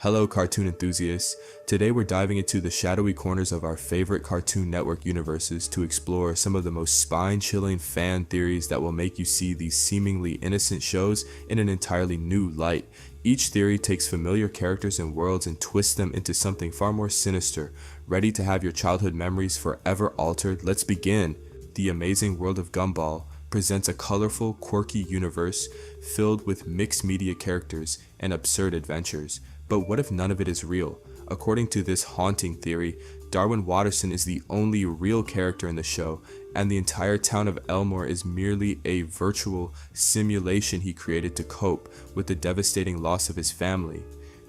Hello cartoon enthusiasts, today we're diving into the shadowy corners of our favorite Cartoon Network universes to explore some of the most spine-chilling fan theories that will make you see these seemingly innocent shows in an entirely new light. Each theory takes familiar characters and worlds and twists them into something far more sinister. Ready to have your childhood memories forever altered? Let's begin! The Amazing World of Gumball presents a colorful, quirky universe filled with mixed media characters and absurd adventures. But what if none of it is real? According to this haunting theory, Darwin Watterson is the only real character in the show, and the entire town of Elmore is merely a virtual simulation he created to cope with the devastating loss of his family.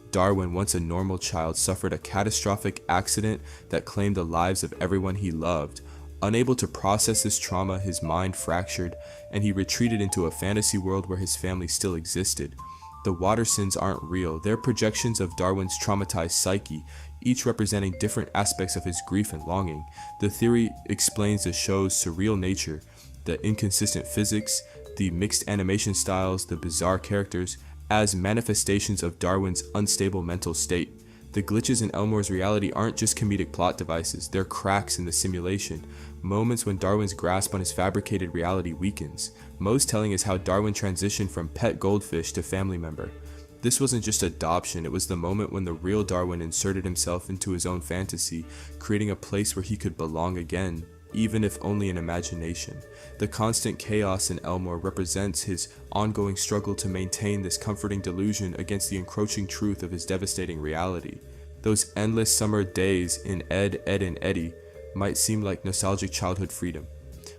Darwin, once a normal child, suffered a catastrophic accident that claimed the lives of everyone he loved. Unable to process this trauma, his mind fractured, and he retreated into a fantasy world where his family still existed. The Wattersons aren't real, they're projections of Darwin's traumatized psyche, each representing different aspects of his grief and longing. The theory explains the show's surreal nature, the inconsistent physics, the mixed animation styles, the bizarre characters, as manifestations of Darwin's unstable mental state. The glitches in Elmore's reality aren't just comedic plot devices, they're cracks in the simulation, moments when Darwin's grasp on his fabricated reality weakens. Most telling is how Darwin transitioned from pet goldfish to family member. This wasn't just adoption, it was the moment when the real Darwin inserted himself into his own fantasy, creating a place where he could belong again, even if only in imagination. The constant chaos in Elmore represents his ongoing struggle to maintain this comforting delusion against the encroaching truth of his devastating reality. Those endless summer days in Ed, and Eddy might seem like nostalgic childhood freedom.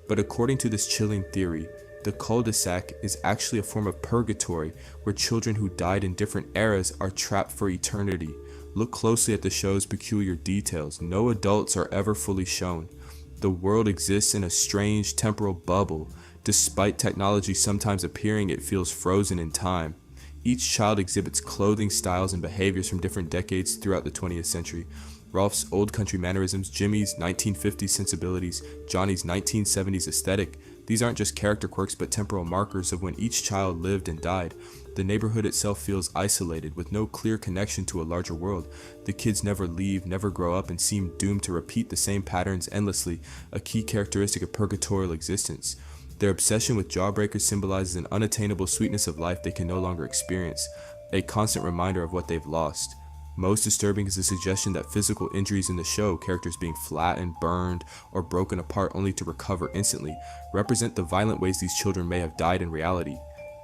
But according to this chilling theory, the Cul-de-sac is actually a form of purgatory where children who died in different eras are trapped for eternity. Look closely at the show's peculiar details. No adults are ever fully shown. The world exists in a strange temporal bubble. Despite technology sometimes appearing, it feels frozen in time. Each child exhibits clothing styles and behaviors from different decades throughout the 20th century. Ralph's old country mannerisms, Jimmy's 1950s sensibilities, Johnny's 1970s aesthetic. These aren't just character quirks but temporal markers of when each child lived and died. The neighborhood itself feels isolated, with no clear connection to a larger world. The kids never leave, never grow up, and seem doomed to repeat the same patterns endlessly, a key characteristic of purgatorial existence. Their obsession with jawbreakers symbolizes an unattainable sweetness of life they can no longer experience, a constant reminder of what they've lost. Most disturbing is the suggestion that physical injuries in the show, characters being flattened, burned, or broken apart only to recover instantly, represent the violent ways these children may have died in reality.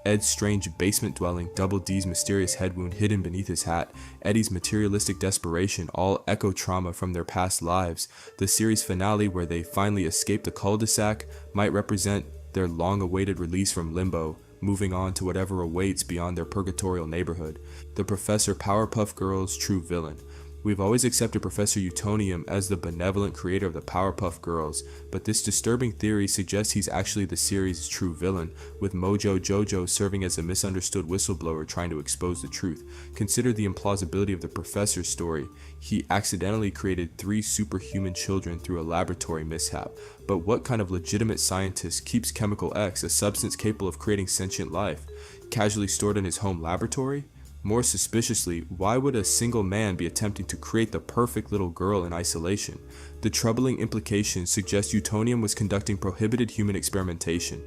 Ed's strange basement dwelling, Double D's mysterious head wound hidden beneath his hat, Eddy's materialistic desperation all echo trauma from their past lives. The series finale, where they finally escape the cul-de-sac, might represent their long-awaited release from limbo, moving on to whatever awaits beyond their purgatorial neighborhood. The Professor Powerpuff Girls' true villain. We've always accepted Professor Utonium as the benevolent creator of the Powerpuff Girls, but this disturbing theory suggests he's actually the series' true villain, with Mojo Jojo serving as a misunderstood whistleblower trying to expose the truth. Consider the implausibility of the Professor's story. He accidentally created 3 superhuman children through a laboratory mishap. But what kind of legitimate scientist keeps Chemical X, a substance capable of creating sentient life, casually stored in his home laboratory? More suspiciously, why would a single man be attempting to create the perfect little girl in isolation? The troubling implications suggest Utonium was conducting prohibited human experimentation.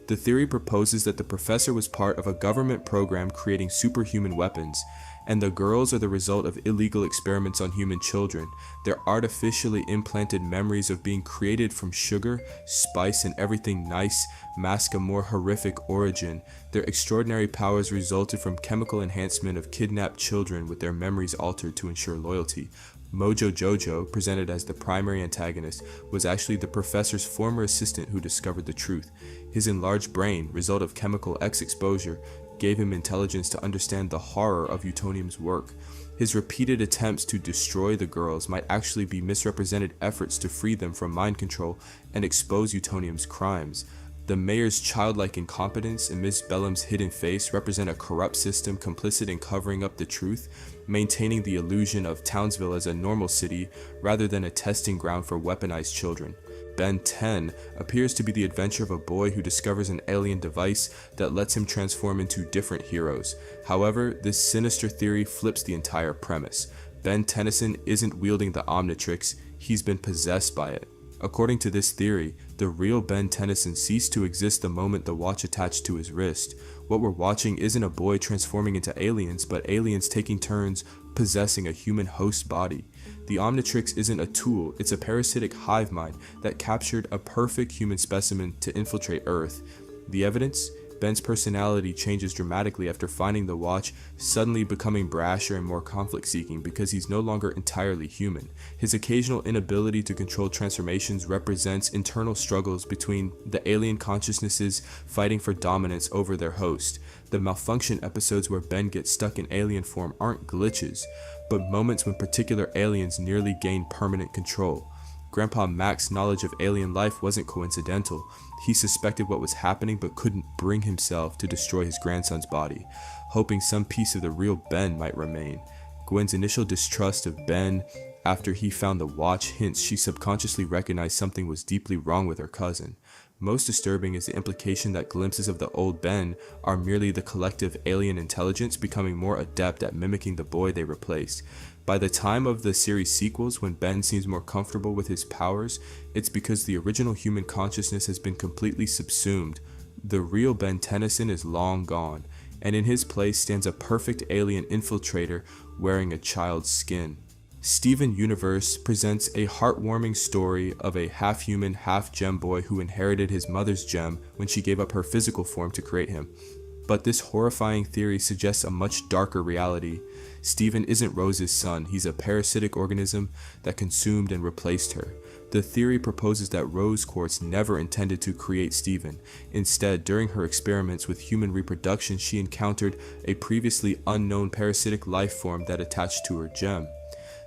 The theory proposes that the professor was part of a government program creating superhuman weapons, and the girls are the result of illegal experiments on human children. Their artificially implanted memories of being created from sugar, spice, and everything nice mask a more horrific origin. Their extraordinary powers resulted from chemical enhancement of kidnapped children with their memories altered to ensure loyalty. Mojo Jojo, presented as the primary antagonist, was actually the professor's former assistant who discovered the truth. His enlarged brain, result of Chemical X exposure, gave him intelligence to understand the horror of Utonium's work. His repeated attempts to destroy the girls might actually be misrepresented efforts to free them from mind control and expose Utonium's crimes. The mayor's childlike incompetence and Miss Bellum's hidden face represent a corrupt system complicit in covering up the truth, maintaining the illusion of Townsville as a normal city rather than a testing ground for weaponized children. Ben 10 appears to be the adventure of a boy who discovers an alien device that lets him transform into different heroes. However, this sinister theory flips the entire premise. Ben Tennyson isn't wielding the Omnitrix, he's been possessed by it. According to this theory, the real Ben Tennyson ceased to exist the moment the watch attached to his wrist. What we're watching isn't a boy transforming into aliens, but aliens taking turns possessing a human host body. The Omnitrix isn't a tool, it's a parasitic hive mind that captured a perfect human specimen to infiltrate Earth. The evidence? Ben's personality changes dramatically after finding the watch, suddenly becoming brasher and more conflict-seeking because he's no longer entirely human. His occasional inability to control transformations represents internal struggles between the alien consciousnesses fighting for dominance over their host. The malfunction episodes where Ben gets stuck in alien form aren't glitches, but moments when particular aliens nearly gain permanent control. Grandpa Mac's knowledge of alien life wasn't coincidental. He suspected what was happening but couldn't bring himself to destroy his grandson's body, hoping some piece of the real Ben might remain. Gwen's initial distrust of Ben after he found the watch hints she subconsciously recognized something was deeply wrong with her cousin. Most disturbing is the implication that glimpses of the old Ben are merely the collective alien intelligence becoming more adept at mimicking the boy they replaced. By the time of the series sequels, when Ben seems more comfortable with his powers, it's because the original human consciousness has been completely subsumed. The real Ben Tennyson is long gone, and in his place stands a perfect alien infiltrator wearing a child's skin. Steven Universe presents a heartwarming story of a half-human, half-gem boy who inherited his mother's gem when she gave up her physical form to create him. But this horrifying theory suggests a much darker reality. Steven isn't Rose's son, he's a parasitic organism that consumed and replaced her. The theory proposes that Rose Quartz never intended to create Steven. Instead, during her experiments with human reproduction, she encountered a previously unknown parasitic life form that attached to her gem.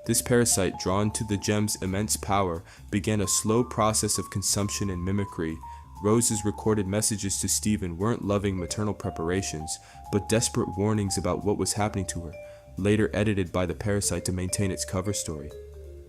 This parasite, drawn to the gem's immense power, began a slow process of consumption and mimicry. Rose's recorded messages to Steven weren't loving maternal preparations, but desperate warnings about what was happening to her, later edited by the parasite to maintain its cover story.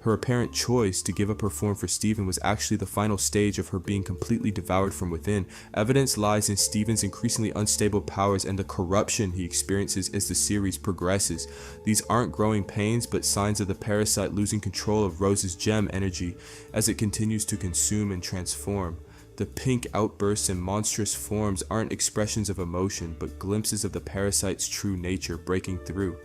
Her apparent choice to give up her form for Steven was actually the final stage of her being completely devoured from within. Evidence lies in Steven's increasingly unstable powers and the corruption he experiences as the series progresses. These aren't growing pains, but signs of the parasite losing control of Rose's gem energy as it continues to consume and transform. The pink outbursts and monstrous forms aren't expressions of emotion, but glimpses of the parasite's true nature breaking through.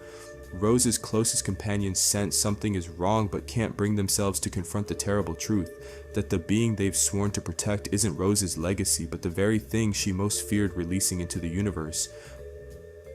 Rose's closest companions sense something is wrong but can't bring themselves to confront the terrible truth, that the being they've sworn to protect isn't Rose's legacy, but the very thing she most feared releasing into the universe.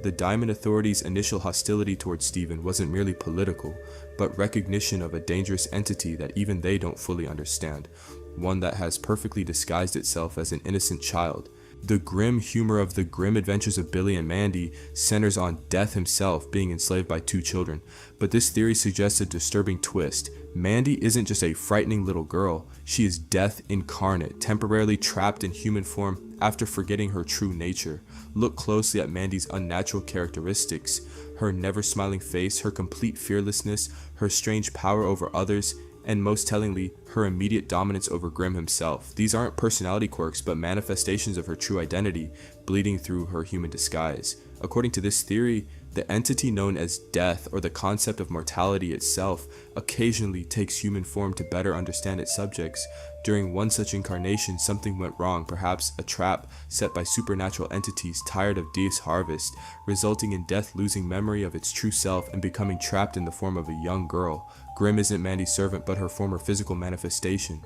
The Diamond Authority's initial hostility towards Steven wasn't merely political, but recognition of a dangerous entity that even they don't fully understand, one that has perfectly disguised itself as an innocent child. The grim humor of the grim adventures of Billy and Mandy centers on Death himself being enslaved by two children, but this theory suggests a disturbing twist. Mandy isn't just a frightening little girl, she is Death incarnate, temporarily trapped in human form after forgetting her true nature. Look closely at Mandy's unnatural characteristics, her never-smiling face, her complete fearlessness, her strange power over others, and most tellingly, her immediate dominance over Grimm himself. These aren't personality quirks, but manifestations of her true identity, bleeding through her human disguise. According to this theory, the entity known as Death, or the concept of mortality itself, occasionally takes human form to better understand its subjects. During one such incarnation, something went wrong, perhaps a trap set by supernatural entities tired of Death's harvest, resulting in Death losing memory of its true self and becoming trapped in the form of a young girl. Grimm isn't Mandy's servant, but her former physical manifestation.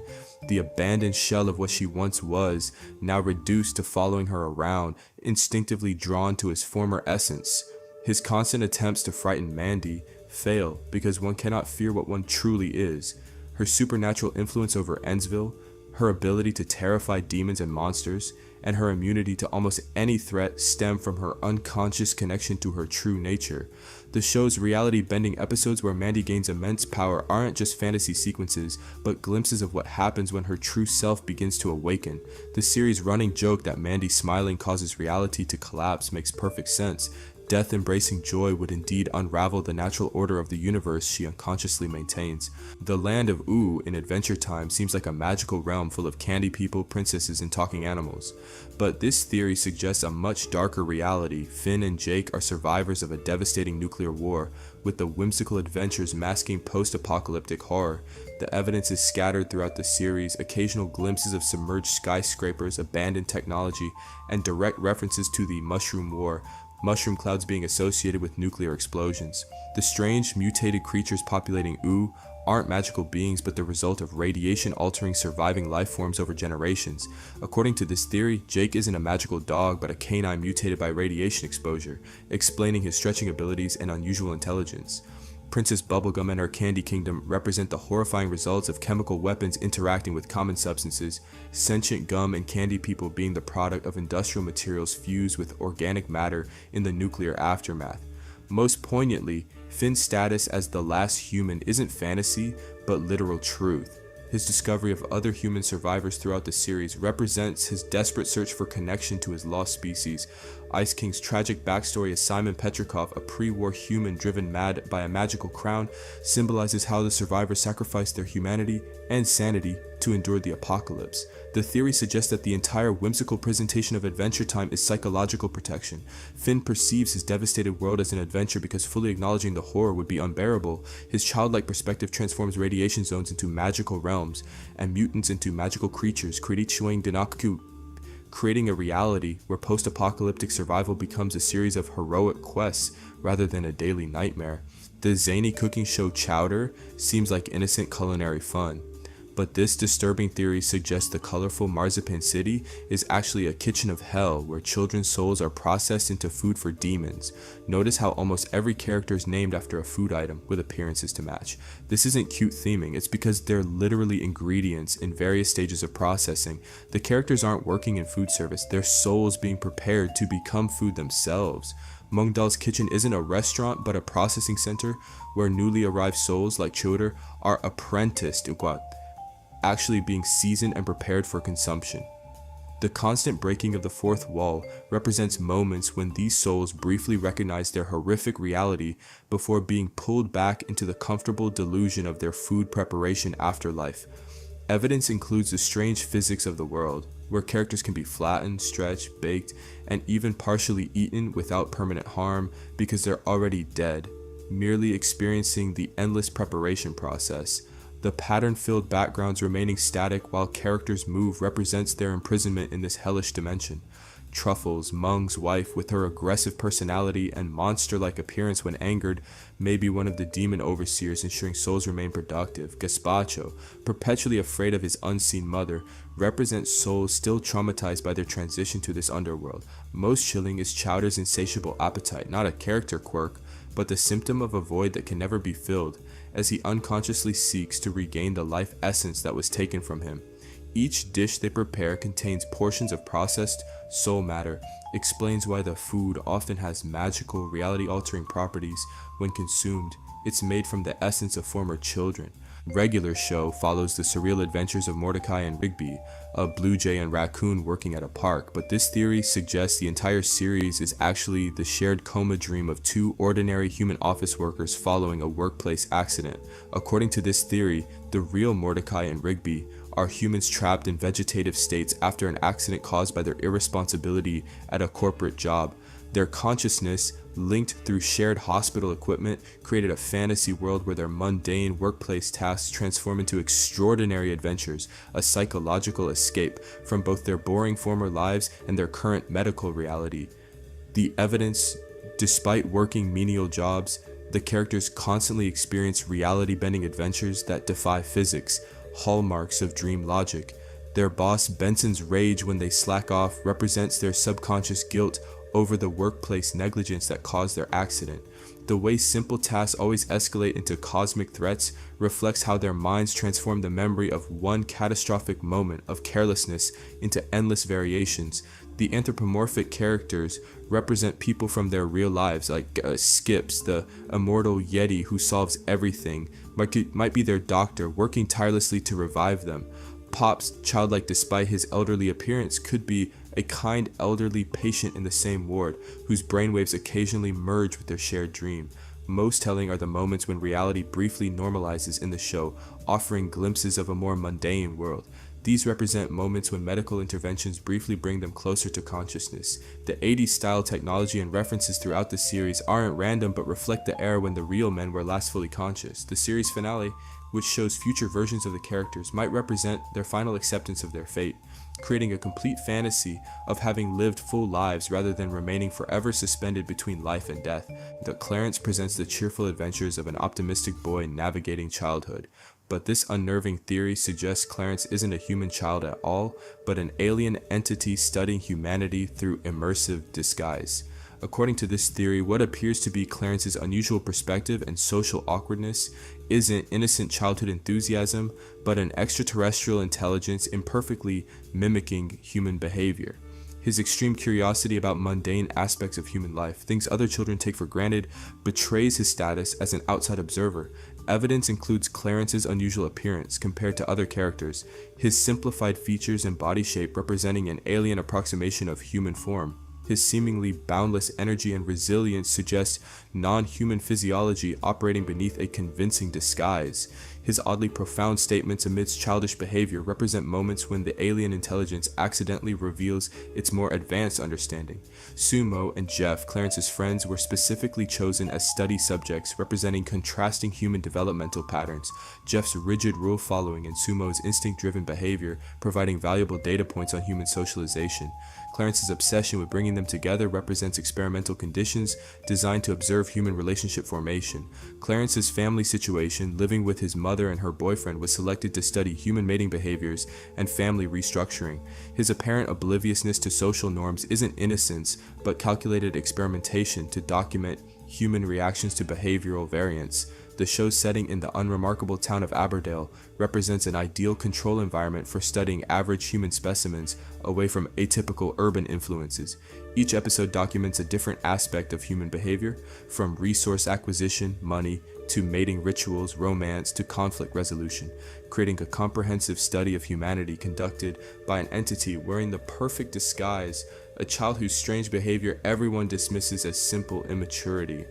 The abandoned shell of what she once was, now reduced to following her around, instinctively drawn to his former essence. His constant attempts to frighten Mandy fail because one cannot fear what one truly is. Her supernatural influence over Ennsville, her ability to terrify demons and monsters, and her immunity to almost any threat stem from her unconscious connection to her true nature. The show's reality-bending episodes where Mandy gains immense power aren't just fantasy sequences, but glimpses of what happens when her true self begins to awaken. The series' running joke that Mandy smiling causes reality to collapse makes perfect sense. death-embracing joy would indeed unravel the natural order of the universe she unconsciously maintains. The land of Ooh in Adventure Time seems like a magical realm full of candy people, princesses, and talking animals. But this theory suggests a much darker reality. Finn and Jake are survivors of a devastating nuclear war, with the whimsical adventures masking post-apocalyptic horror. The evidence is scattered throughout the series, occasional glimpses of submerged skyscrapers, abandoned technology, and direct references to the Mushroom War, mushroom clouds being associated with nuclear explosions. The strange, mutated creatures populating Ooh aren't magical beings but the result of radiation altering surviving life forms over generations. According to this theory, Jake isn't a magical dog but a canine mutated by radiation exposure, explaining his stretching abilities and unusual intelligence. Princess Bubblegum and her Candy Kingdom represent the horrifying results of chemical weapons interacting with common substances, sentient gum and candy people being the product of industrial materials fused with organic matter in the nuclear aftermath. Most poignantly, Finn's status as the last human isn't fantasy, but literal truth. His discovery of other human survivors throughout the series represents his desperate search for connection to his lost species. Ice King's tragic backstory as Simon Petrikov, a pre-war human driven mad by a magical crown, symbolizes how the survivors sacrificed their humanity and sanity to endure the apocalypse. The theory suggests that the entire whimsical presentation of Adventure Time is psychological protection. Finn perceives his devastated world as an adventure because fully acknowledging the horror would be unbearable. His childlike perspective transforms radiation zones into magical realms, and mutants into magical creatures, creating a reality where post-apocalyptic survival becomes a series of heroic quests rather than a daily nightmare. The zany cooking show Chowder seems like innocent culinary fun, but this disturbing theory suggests the colorful Marzipan City is actually a kitchen of hell where children's souls are processed into food for demons. Notice how almost every character is named after a food item with appearances to match. This isn't cute theming, it's because they're literally ingredients in various stages of processing. The characters aren't working in food service, their souls being prepared to become food themselves. Mungdal's kitchen isn't a restaurant but a processing center where newly arrived souls like Chowder are apprenticed to actually being seasoned and prepared for consumption. The constant breaking of the fourth wall represents moments when these souls briefly recognize their horrific reality before being pulled back into the comfortable delusion of their food preparation afterlife. Evidence includes the strange physics of the world, where characters can be flattened, stretched, baked, and even partially eaten without permanent harm because they're already dead, merely experiencing the endless preparation process. The pattern-filled backgrounds remaining static while characters move represents their imprisonment in this hellish dimension. Truffles, Mung's wife, with her aggressive personality and monster-like appearance when angered, may be one of the demon overseers ensuring souls remain productive. Gazpacho, perpetually afraid of his unseen mother, represents souls still traumatized by their transition to this underworld. Most chilling is Chowder's insatiable appetite, not a character quirk, but the symptom of a void that can never be filled, as he unconsciously seeks to regain the life essence that was taken from him. Each dish they prepare contains portions of processed soul matter, explains why the food often has magical, reality-altering properties when consumed. It's made from the essence of former children. Regular show follows the surreal adventures of Mordecai and Rigby, a blue jay and raccoon working at a park, but this theory suggests the entire series is actually the shared coma dream of two ordinary human office workers following a workplace accident. According to this theory, the real Mordecai and Rigby are humans trapped in vegetative states after an accident caused by their irresponsibility at a corporate job. Their consciousness, linked through shared hospital equipment, created a fantasy world where their mundane workplace tasks transform into extraordinary adventures, a psychological escape from both their boring former lives and their current medical reality. The evidence, despite working menial jobs, the characters constantly experience reality-bending adventures that defy physics, hallmarks of dream logic. Their boss Benson's rage when they slack off represents their subconscious guilt over the workplace negligence that caused their accident. The way simple tasks always escalate into cosmic threats reflects how their minds transform the memory of one catastrophic moment of carelessness into endless variations. The anthropomorphic characters represent people from their real lives, like Skips, the immortal Yeti who solves everything, might be their doctor working tirelessly to revive them. Pop's, childlike despite his elderly appearance, could be a kind elderly patient in the same ward, whose brainwaves occasionally merge with their shared dream. Most telling are the moments when reality briefly normalizes in the show, offering glimpses of a more mundane world. These represent moments when medical interventions briefly bring them closer to consciousness. The 80s style technology and references throughout the series aren't random but reflect the era when the real men were last fully conscious. The series finale, which shows future versions of the characters, might represent their final acceptance of their fate, creating a complete fantasy of having lived full lives rather than remaining forever suspended between life and death. The Clarence presents the cheerful adventures of an optimistic boy navigating childhood. But this unnerving theory suggests Clarence isn't a human child at all, but an alien entity studying humanity through immersive disguise. According to this theory, what appears to be Clarence's unusual perspective and social awkwardness isn't innocent childhood enthusiasm, but an extraterrestrial intelligence imperfectly mimicking human behavior. His extreme curiosity about mundane aspects of human life, things other children take for granted, betrays his status as an outside observer. Evidence includes Clarence's unusual appearance compared to other characters, his simplified features and body shape representing an alien approximation of human form. His seemingly boundless energy and resilience suggest non-human physiology operating beneath a convincing disguise. His oddly profound statements amidst childish behavior represent moments when the alien intelligence accidentally reveals its more advanced understanding. Sumo and Jeff, Clarence's friends, were specifically chosen as study subjects representing contrasting human developmental patterns, Jeff's rigid rule following and Sumo's instinct-driven behavior providing valuable data points on human socialization. Clarence's obsession with bringing them together represents experimental conditions designed to observe human relationship formation. Clarence's family situation, living with his mother and her boyfriend, was selected to study human mating behaviors and family restructuring. His apparent obliviousness to social norms isn't innocence, but calculated experimentation to document human reactions to behavioral variance. The show's setting in the unremarkable town of Aberdale represents an ideal control environment for studying average human specimens away from atypical urban influences. Each episode documents a different aspect of human behavior, from resource acquisition, money, to mating rituals, romance, to conflict resolution, creating a comprehensive study of humanity conducted by an entity wearing the perfect disguise, a child whose strange behavior everyone dismisses as simple immaturity.